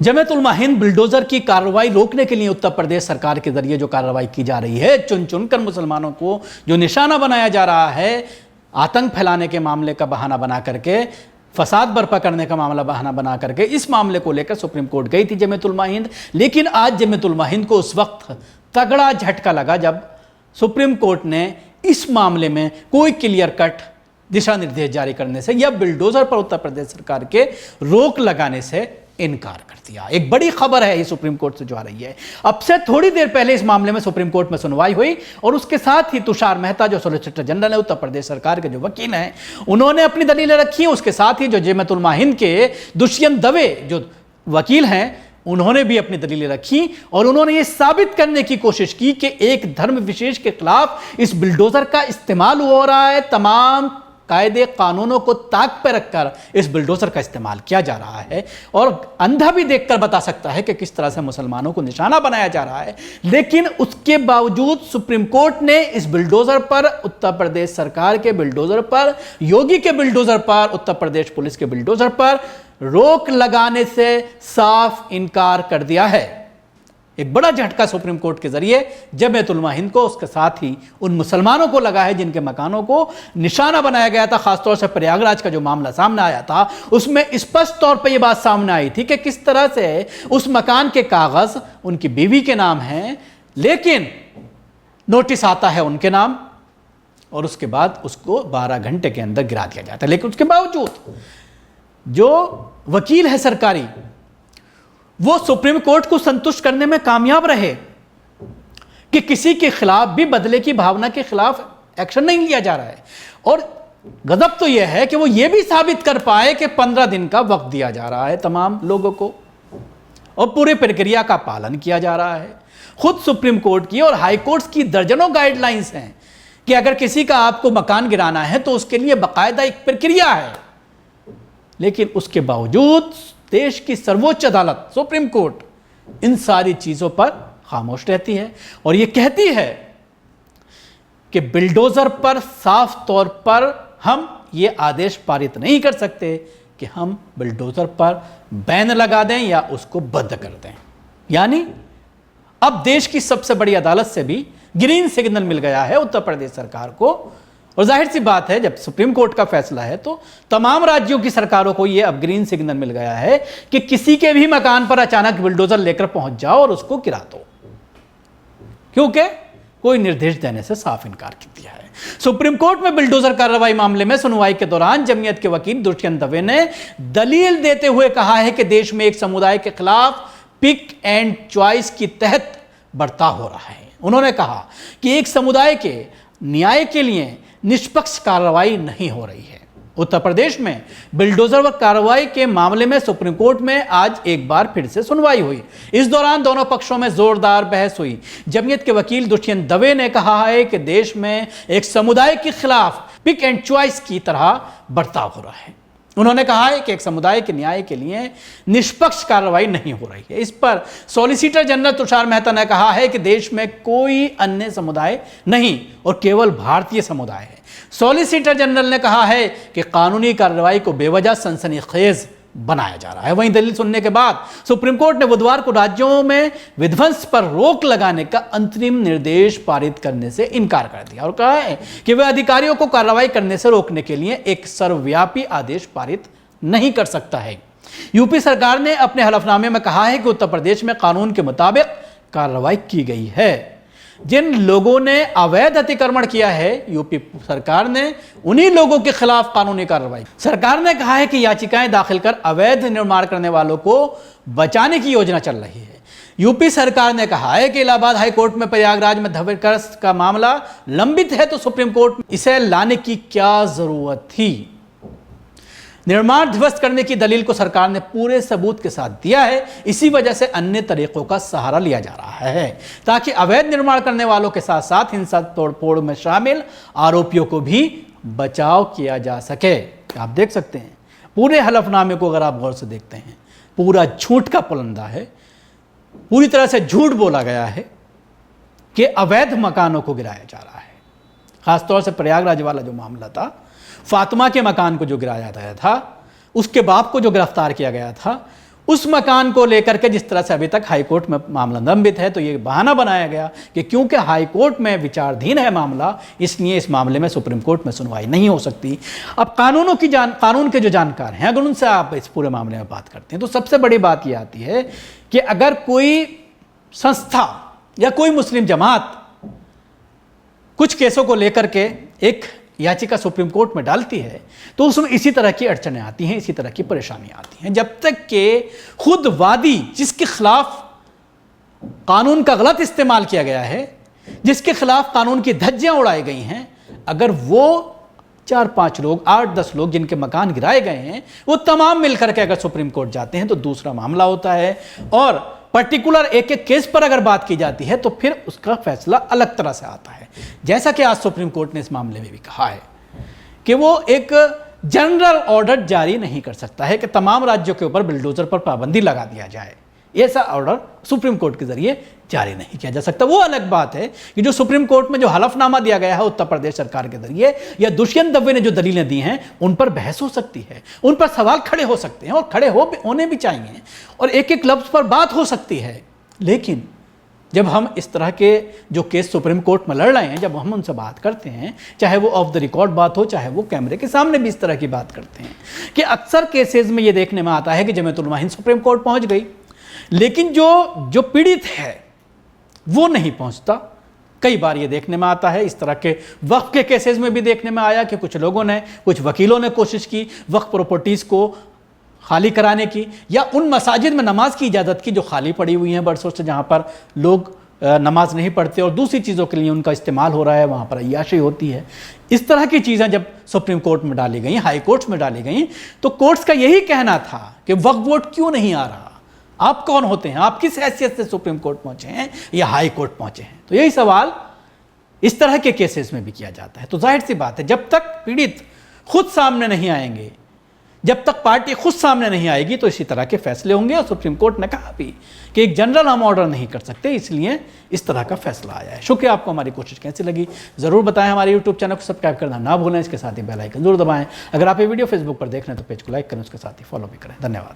Jamiat Ulama Hind bulldozer की कार्रवाई रोकने के लिए उत्तर प्रदेश सरकार के जरिए जो कार्रवाई की जा रही है, चुन चुनकर मुसलमानों को जो निशाना बनाया जा रहा है, आतंक फैलाने के मामले का बहाना बना करके, फसाद बर्पा करने का मामला बहाना बना करके, इस मामले को लेकर सुप्रीम कोर्ट गई थी जमीयत उलमा हिंद। लेकिन आज जमीयत उलमा हिंद को उस वक्त तगड़ा झटका लगा जब सुप्रीम कोर्ट ने इस मामले में कोई क्लियर कट दिशा निर्देश जारी करने से या बुलडोजर पर उत्तर प्रदेश सरकार के रोक लगाने से इनकार कर दिया। एक बड़ी खबर है ये सुप्रीम कोर्ट से जो आ रही है। अब से थोड़ी देर पहले इस मामले में सुप्रीम कोर्ट में सुनवाई हुई और उसके साथ ही तुषार मेहता जो सॉलिसिटर जनरल है, उत्तर प्रदेश सरकार के जो वकील हैं, उन्होंने अपनी दलीलें रखी। उसके साथ ही जो जमीयत उलमा हिंद के दुष्यंत दवे जो वकील हैं, उन्होंने भी अपनी दलीलें रखी और उन्होंने ये साबित करने की कोशिश की कि एक धर्म विशेष के खिलाफ इस बुलडोजर का इस्तेमाल हो रहा है। तमाम कायदे कानूनों को ताक पर रखकर इस बुलडोजर का इस्तेमाल किया जा रहा है और अंधा भी देखकर बता सकता है कि किस तरह से मुसलमानों को निशाना बनाया जा रहा है। लेकिन उसके बावजूद सुप्रीम कोर्ट ने इस बुलडोजर पर, उत्तर प्रदेश सरकार के बुलडोजर पर, योगी के बुलडोजर पर, उत्तर प्रदेश पुलिस के बुलडोजर पर रोक लगाने से साफ इनकार कर दिया है। एक बड़ा झटका सुप्रीम कोर्ट के जरिए जमीयत उलमा हिंद को, उसके साथ ही उन मुसलमानों को लगा है जिनके मकानों को निशाना बनाया गया था। खासतौर से प्रयागराज का जो मामला सामने आया था, उसमें स्पष्ट तौर पर यह बात सामने आई थी कि किस तरह से उस मकान के कागज उनकी बीवी के नाम हैं, लेकिन नोटिस आता है उनके नाम और उसके बाद उसको 12 घंटे के अंदर गिरा दिया जाता है। लेकिन उसके बावजूद जो वकील है सरकारी, वो सुप्रीम कोर्ट को संतुष्ट करने में कामयाब रहे कि किसी के खिलाफ भी बदले की भावना के खिलाफ एक्शन नहीं लिया जा रहा है। और गजब तो यह है कि वो ये भी साबित कर पाए कि 15 दिन का वक्त दिया जा रहा है तमाम लोगों को और पूरी प्रक्रिया का पालन किया जा रहा है। खुद सुप्रीम कोर्ट की और हाई कोर्ट की दर्जनों गाइडलाइंस हैं कि अगर किसी का आपको मकान गिराना है तो उसके लिए बाकायदा एक प्रक्रिया है। लेकिन उसके बावजूद देश की सर्वोच्च अदालत सुप्रीम कोर्ट इन सारी चीजों पर खामोश रहती है और यह कहती है कि बुलडोजर पर साफ तौर पर हम ये आदेश पारित नहीं कर सकते कि हम बुलडोजर पर बैन लगा दें या उसको बंद कर दें। यानी अब देश की सबसे बड़ी अदालत से भी ग्रीन सिग्नल मिल गया है उत्तर प्रदेश सरकार को। और जाहिर सी बात है, जब सुप्रीम कोर्ट का फैसला है तो तमाम राज्यों की सरकारों को यह अब ग्रीन सिग्नल मिल गया है कि किसी के भी मकान पर अचानक बुलडोजर लेकर पहुंच जाओ और उसको गिरा दो, क्योंकि कोई निर्देश देने से साफ इनकार कर दिया है। सुप्रीम कोर्ट में बुलडोजर कार्रवाई मामले में सुनवाई के दौरान जमीयत के वकील दुष्यंत दवे ने दलील देते हुए कहा है कि देश में एक समुदाय के खिलाफ पिक एंड चॉइस के तहत बर्ताव हो रहा है। उन्होंने कहा कि एक समुदाय के न्याय के लिए निष्पक्ष कार्रवाई नहीं हो रही है। उत्तर प्रदेश में बुलडोजर कार्रवाई के मामले में सुप्रीम कोर्ट में आज एक बार फिर से सुनवाई हुई। इस दौरान दोनों पक्षों में जोरदार बहस हुई। जमीयत के वकील दुष्यंत दवे ने कहा है कि देश में एक समुदाय के खिलाफ पिक एंड चॉइस की तरह बर्ताव हो रहा है। उन्होंने कहा है कि एक समुदाय के न्याय के लिए निष्पक्ष कार्रवाई नहीं हो रही है। इस पर सॉलिसिटर जनरल तुषार मेहता ने कहा है कि देश में कोई अन्य समुदाय नहीं और केवल भारतीय समुदाय है। सॉलिसिटर जनरल ने कहा है कि कानूनी कार्रवाई को बेवजह सनसनीखेज बनाया जा रहा है। वहीं दलील सुनने के बाद सुप्रीम कोर्ट ने बुधवार को राज्यों में विध्वंस पर रोक लगाने का अंतरिम निर्देश पारित करने से इनकार कर दिया और कहा है कि वह अधिकारियों को कार्रवाई करने से रोकने के लिए एक सर्वव्यापी आदेश पारित नहीं कर सकता है। यूपी सरकार ने अपने हलफनामे में कहा है कि उत्तर प्रदेश में कानून के मुताबिक कार्रवाई की गई है। जिन लोगों ने अवैध अतिक्रमण किया है, यूपी सरकार ने उन्हीं लोगों के खिलाफ कानूनी कार्रवाई। सरकार ने कहा है कि याचिकाएं दाखिल कर अवैध निर्माण करने वालों को बचाने की योजना चल रही है। यूपी सरकार ने कहा है कि इलाहाबाद हाई कोर्ट में प्रयागराज में धर्मांतरण का मामला लंबित है तो सुप्रीम कोर्ट में इसे लाने की क्या जरूरत थी। निर्माण ध्वस्त करने की दलील को सरकार ने पूरे सबूत के साथ दिया है। इसी वजह से अन्य तरीकों का सहारा लिया जा रहा है ताकि अवैध निर्माण करने वालों के साथ साथ हिंसा तोड़फोड़ में शामिल आरोपियों को भी बचाव किया जा सके। आप देख सकते हैं पूरे हलफनामे को, अगर आप गौर से देखते हैं, पूरा झूठ का पुलंदा है। पूरी तरह से झूठ बोला गया है कि अवैध मकानों को गिराया जा रहा है। खासतौर से प्रयागराज वाला जो मामला था, फातिमा के मकान को जो गिराया गया था, उसके बाप को जो गिरफ्तार किया गया था, उस मकान को लेकर के जिस तरह से अभी तक हाई कोर्ट में मामला लंबित है, तो ये बहाना बनाया गया कि क्योंकि हाई कोर्ट में विचाराधीन है मामला, इसलिए इस मामले में सुप्रीम कोर्ट में सुनवाई नहीं हो सकती। अब कानून के जो जानकार हैं, अगर उनसे आप इस पूरे मामले में बात करते हैं, तो सबसे बड़ी बात यह आती है कि अगर कोई संस्था या कोई मुस्लिम जमात कुछ केसों को लेकर के एक याचिका सुप्रीम कोर्ट में डालती है, तो उसमें इसी तरह की अड़चनें आती हैं, इसी तरह की परेशानियां आती हैं, जब तक कि खुद वादी जिसके खिलाफ कानून का गलत इस्तेमाल किया गया है, जिसके खिलाफ कानून की धज्जियां उड़ाई गई हैं, अगर वो 4-5 लोग, 8-10 लोग जिनके मकान गिराए गए हैं, वो तमाम मिलकर के अगर सुप्रीम कोर्ट जाते हैं तो दूसरा मामला होता है। और पर्टिकुलर एक एक केस पर अगर बात की जाती है तो फिर उसका फैसला अलग तरह से आता है। जैसा कि आज सुप्रीम कोर्ट ने इस मामले में भी कहा है कि वो एक जनरल ऑर्डर जारी नहीं कर सकता है कि तमाम राज्यों के ऊपर बुलडोजर पर पाबंदी लगा दिया जाए, ऐसा ऑर्डर सुप्रीम कोर्ट के जरिए जारी नहीं किया जा सकता। वो अलग बात है कि जो सुप्रीम कोर्ट में जो हलफनामा दिया गया है उत्तर प्रदेश सरकार के जरिए, या दुष्यंत दवे ने जो दलीलें दी हैं, उन पर बहस हो सकती है, उन पर सवाल खड़े हो सकते हैं और खड़े होने भी चाहिए, और एक एक लफ्ज पर बात हो सकती है। लेकिन जब हम इस तरह के जो केस सुप्रीम कोर्ट में लड़ रहे हैं, जब हम उनसे बात करते हैं, चाहे वो ऑफ द रिकॉर्ड बात हो, चाहे वो कैमरे के सामने भी इस तरह की बात करते हैं, कि अक्सर केसेस में ये देखने में आता है कि जमीयत उलमा हिंद सुप्रीम कोर्ट पहुंच गई, लेकिन जो पीड़ित है वो नहीं पहुंचता। कई बार ये देखने में आता है, इस तरह के वक्फ के केसेस में भी देखने में आया कि कुछ लोगों ने, कुछ वकीलों ने कोशिश की वक्फ प्रॉपर्टीज़ को खाली कराने की, या उन मसाजिद में नमाज की इजाज़त की जो खाली पड़ी हुई हैं बरसों से, जहाँ पर लोग नमाज नहीं पढ़ते और दूसरी चीज़ों के लिए उनका इस्तेमाल हो रहा है, वहाँ पर अय्याशी होती है। इस तरह की चीज़ें जब सुप्रीम कोर्ट में डाली गई, हाई कोर्ट्स में डाली गई, तो कोर्ट्स का यही कहना था कि वक्फ बोर्ड क्यों नहीं आ रहा, आप कौन होते हैं, आप किस हैसियत से सुप्रीम कोर्ट पहुंचे हैं या हाई कोर्ट पहुंचे हैं। तो यही सवाल इस तरह के केसेस में भी किया जाता है। तो जाहिर सी बात है, जब तक पीड़ित खुद सामने नहीं आएंगे, जब तक पार्टी खुद सामने नहीं आएगी, तो इसी तरह के फैसले होंगे। और सुप्रीम कोर्ट ने कहा भी कि एक जनरल हम ऑर्डर नहीं कर सकते, इसलिए इस तरह का फैसला आया है। शुक्रिया। आपको हमारी कोशिश कैसी लगी ज़रूर बताएं। हमारे यूट्यूब चैनल को सब्सक्राइब करना ना भूलें, इसके साथ ही बेल आइकन जरूर दबाएं। अगर आप ये वीडियो फेसबुक पर देख रहे हैं तो पेज को लाइक करें, उसके साथ ही फॉलो भी करें। धन्यवाद।